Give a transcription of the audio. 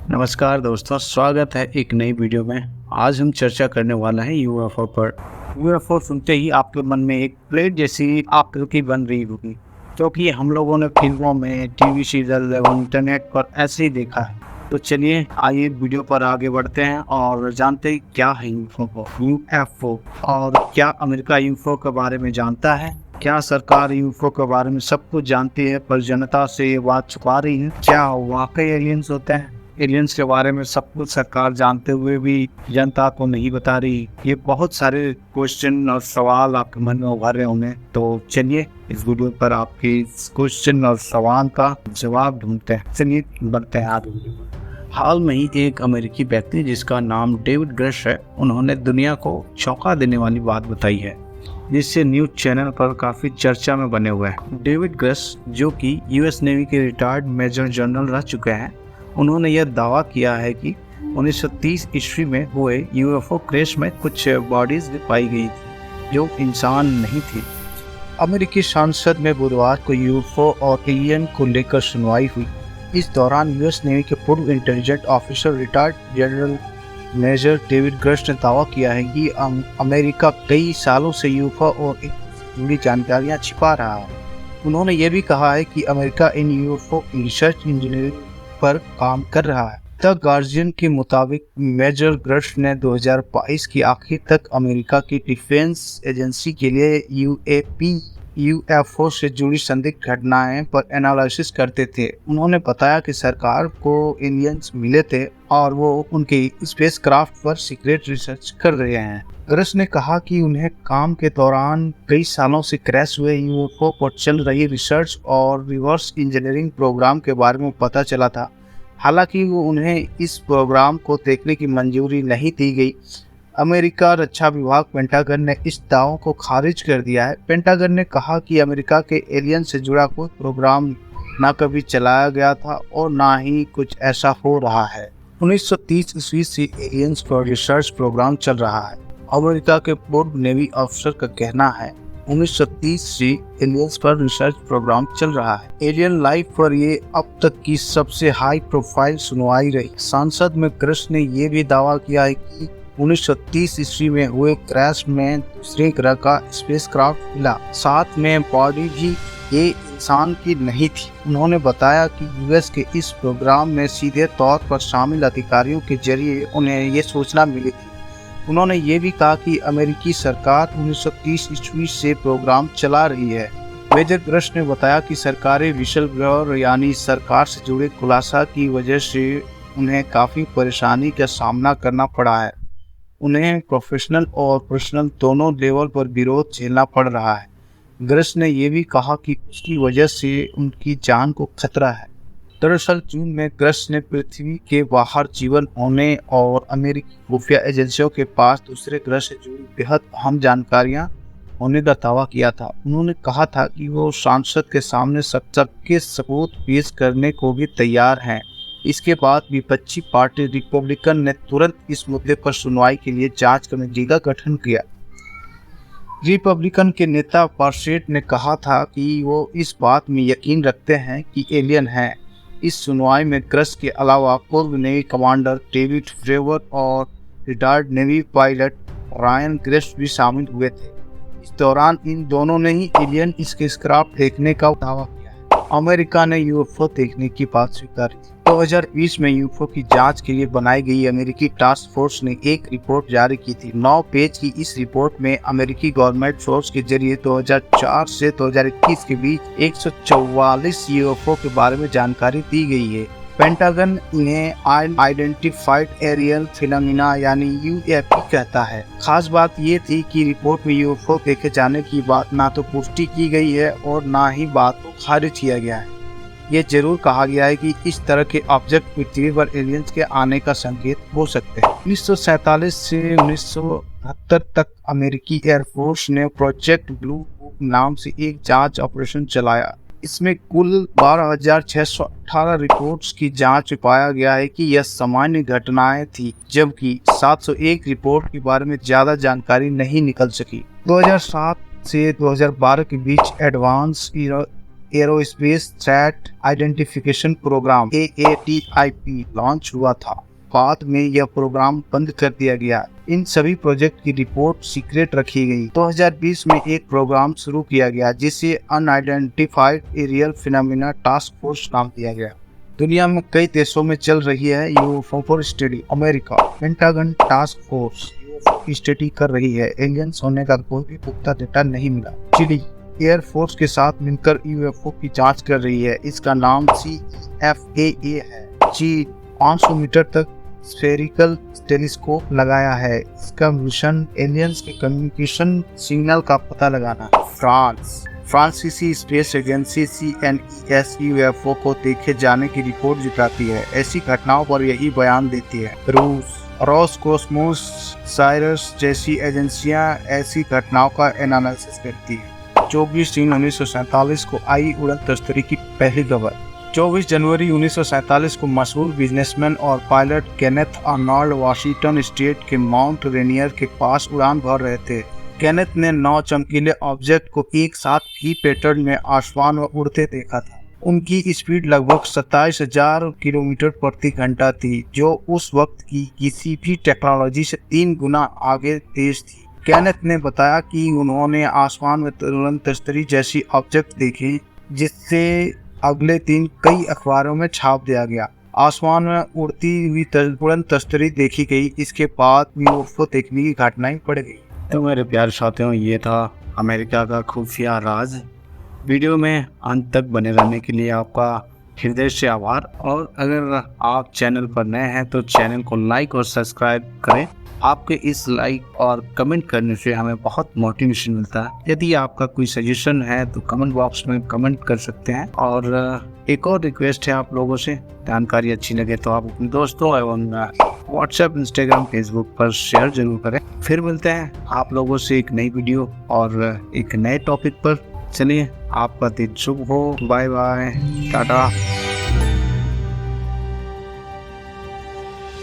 नमस्कार दोस्तों, स्वागत है एक नई वीडियो में। आज हम चर्चा करने वाला है यूएफओ पर। यूएफओ सुनते ही आपके मन में एक प्लेट जैसी आकृति बन रही होगी, क्योंकि हम लोगों ने फिल्मों में, टीवी सीरियल एवं इंटरनेट पर ऐसे ही देखा है। तो चलिए आइए वीडियो पर आगे बढ़ते हैं और जानते हैं क्या है यूएफओ और क्या अमेरिका यूएफओ के बारे में जानता है। क्या सरकार यूएफओ के बारे में सब कुछ जानती है पर जनता से ये बात छुपा रही है? क्या वाकई एलियंस होते हैं? एलियंस के बारे में सब कुछ सरकार जानते हुए भी जनता को नहीं बता रही। ये बहुत सारे क्वेश्चन और सवाल आपके मन में उभर रहे होंगे। तो चलिए इस वीडियो पर आपके क्वेश्चन और सवाल का जवाब ढूंढते हैं। चलिए बढ़ते हैं आगे। हाल में ही एक अमेरिकी व्यक्ति जिसका नाम डेविड ग्रश है, उन्होंने दुनिया को चौंका देने वाली बात बताई है, जिससे न्यूज चैनल पर काफी चर्चा में बने हुए हैं। डेविड ग्रश, जो कि यूएस नेवी के रिटायर्ड मेजर जनरल रह चुके हैं, उन्होंने यह दावा किया है कि 1930 ईस्वी में हुए यूएफओ क्रैश में कुछ बॉडीज पाई गई थी जो इंसान नहीं थी। अमेरिकी संसद में बुधवार को यूएफओ और एलियन को लेकर सुनवाई हुई। इस दौरान यूएस नेवी के पूर्व intelligence officer retired general major David Grusch ने दावा किया है कि अमेरिका कई सालों से यूएफओ और जुड़ी जानकारियां छिपा रहा है। उन्होंने ये भी कहा है कि America in UFO research engineering पर काम कर रहा है। द गार्जियन के मुताबिक मेजर ग्रश ने 2022 की आखिर तक अमेरिका की डिफेंस एजेंसी के लिए यूएफओ से जुड़ी संदिग्ध घटनाएं पर एनालिसिस करते थे। उन्होंने बताया कि सरकार को एलियंस मिले थे और वो उनके स्पेसक्राफ्ट पर सीक्रेट रिसर्च कर रहे हैं। ग्रश ने कहा कि उन्हें काम के दौरान कई सालों से क्रैश हुए यूएफओ पर चल रही रिसर्च और रिवर्स इंजीनियरिंग प्रोग्राम के बारे में पता चला था। हालांकि वो उन्हें इस प्रोग्राम को देखने की मंजूरी नहीं दी गई। अमेरिका रक्षा विभाग पेंटागन ने इस दावों को खारिज कर दिया है। पेंटागन ने कहा कि अमेरिका के एलियन से जुड़ा कोई प्रोग्राम ना कभी चलाया गया था और ना ही कुछ ऐसा हो रहा है। 1930 ईस्वी से एलियंस पर रिसर्च प्रोग्राम चल रहा है। अमेरिका के पूर्व नेवी अफसर का कहना है 1930 से एलियंस पर रिसर्च प्रोग्राम चल रहा है। एलियन लाइफ पर ये अब तक की सबसे हाई प्रोफाइल सुनवाई रही। संसद में ग्रश ने यह भी दावा किया है कि 1930 ईस्वी में हुए क्रैश में दूसरे ग्रह का स्पेसक्राफ्ट मिला, साथ में बॉडी भी ये इंसान की नहीं थी। उन्होंने बताया कि यूएस के इस प्रोग्राम में सीधे तौर पर शामिल अधिकारियों के जरिए उन्हें ये सूचना मिली थी। उन्होंने ये भी कहा कि अमेरिकी सरकार 1930 ईस्वी से प्रोग्राम चला रही है। मेजर ग्रश ने बताया कि सरकारी विशल ब्लोअर यानी सरकार से जुड़े खुलासा की वजह से उन्हें काफ़ी परेशानी का सामना करना पड़ा है। उन्हें प्रोफेशनल और पर्सनल दोनों लेवल पर विरोध झेलना पड़ रहा है। ग्रश ने यह भी कहा कि उसकी वजह से उनकी जान को खतरा है। दरअसल जून में ग्रश ने पृथ्वी के बाहर जीवन होने और अमेरिकी खुफिया एजेंसियों के पास दूसरे ग्रह से जुड़ी बेहद अहम जानकारियां होने का दावा किया था। उन्होंने कहा था कि वो संसद के सामने सबके सबूत पेश करने को भी तैयार हैं। इसके बाद विपक्षी पार्टी रिपब्लिकन ने तुरंत इस मुद्दे पर सुनवाई के लिए जांच कमेटी का गठन किया। रिपब्लिकन के नेता पार्सेट ने कहा था कि वो इस बात में यकीन रखते हैं कि एलियन हैं। इस सुनवाई में ग्रश के अलावा पूर्व नेवी कमांडर डेविड फ्रेवर और retired navy pilot Ryan Graves भी शामिल हुए थे। इस दौरान इन दोनों ने ही एलियन स्पेसक्राफ्ट देखने का दावा किया है। अमेरिका ने यूएफओ देखने की बात स्वीकारी थी। 2020 में यूएफओ की जांच के लिए बनाई गई अमेरिकी टास्क फोर्स ने एक रिपोर्ट जारी की थी। 9 पेज की इस रिपोर्ट में अमेरिकी गवर्नमेंट फोर्स के जरिए 2004 से 2021 के बीच 144 यूएफओ के बारे में जानकारी दी गई है। पेंटागन इन्हें आइडेंटिफाइड एरियल फिनोमिना यानी यूएपी कहता है। खास बात ये थी कि रिपोर्ट में यूएफओ देखे जाने की बात ना तो पुष्टि की गई है और ना ही बात को खारिज किया गया है। ये जरूर कहा गया है कि इस तरह के ऑब्जेक्ट पृथ्वी पर एलियंस के आने का संकेत हो सकते हैं। 1947 से 1978 तक अमेरिकी एयरफोर्स ने प्रोजेक्ट ब्लू बुक नाम से एक जांच ऑपरेशन चलाया। इसमें कुल 12,618 रिपोर्ट्स की जांच में पाया गया है कि यह सामान्य घटनाएं थी, जबकि 701 रिपोर्ट के बारे में ज़्यादा जानकारी नहीं निकल सकी। 2007 से 2012 के बीच advance aerospace threat identification program AATIP launch हुआ था। बाद में यह प्रोग्राम बंद कर दिया गया। इन सभी प्रोजेक्ट की रिपोर्ट सीक्रेट रखी गई। 2020 में एक प्रोग्राम शुरू किया गया जिसे unidentified aerial phenomena task force नाम दिया गया। दुनिया में कई देशों में चल रही है UFO study. America pentagon task force UFO की स्टडी कर रही है। एलियंस होने का कोई भी पुख्ता डेटा नहीं मिला। चिली एयरफोर्स के साथ मिलकर यूएफओ की जांच कर रही है। इसका नाम CFAA है। चीन 500 मीटर तक स्फेरिकल टेलीस्कोप लगाया है। इसका मिशन एलियंस के कम्युनिकेशन सिग्नल का पता लगाना है। फ्रांसीसी स्पेस एजेंसी CNES यूएफओ को देखे जाने की रिपोर्ट जुटाती है। ऐसी घटनाओं पर यही बयान देती है। रूस रोसकोस्मोस साइरस जैसी एजेंसियां ऐसी घटनाओं का एनालिसिस करती है। 24/3/1947 को आई उड़न तस्तरी की पहली खबर। 24 जनवरी 1947 को मशहूर बिजनेसमैन और pilot Kenneth Arnold Washington state के माउंट रेनियर के पास उड़ान भर रहे थे। केनेथ ने 9 चमकीले ऑब्जेक्ट को एक साथ भी पैटर्न में आसमान में उड़ते देखा था। उनकी स्पीड लगभग 27,000 किलोमीटर प्रति घंटा थी, जो उस वक्त की किसी भी टेक्नोलॉजी से 3 गुना आगे तेज थी। केनेथ ने बताया कि उन्होंने आसमान में उड़न तस्तरी जैसी ऑब्जेक्ट देखे, जिससे अगले दिन कई अखबारों में छाप दिया गया। आसमान में उड़ती हुई उड़न तस्तरी देखी गई। इसके बाद यूएफओ देखने की घटनाएं बढ़ गई। तो मेरे प्यारे साथियों, ये था अमेरिका का खुफिया राज। वीडियो में अंत तक बने रहने के लिए आपका हृदय से आभार। और अगर आप चैनल पर नए हैं तो चैनल को लाइक और सब्सक्राइब करें। आपके इस लाइक और कमेंट करने से हमें बहुत मोटिवेशन मिलता है। यदि आपका कोई सजेशन है तो कमेंट बॉक्स में कमेंट कर सकते हैं। और एक और रिक्वेस्ट है आप लोगों से, जानकारी अच्छी लगे तो आप अपने दोस्तों एवं व्हाट्सएप, इंस्टाग्राम, फेसबुक पर शेयर जरूर करें। फिर मिलते हैं आप लोगों से एक नई वीडियो और एक नए टॉपिक पर। चलिए, आपका दिन शुभ हो। Bye bye, Tata.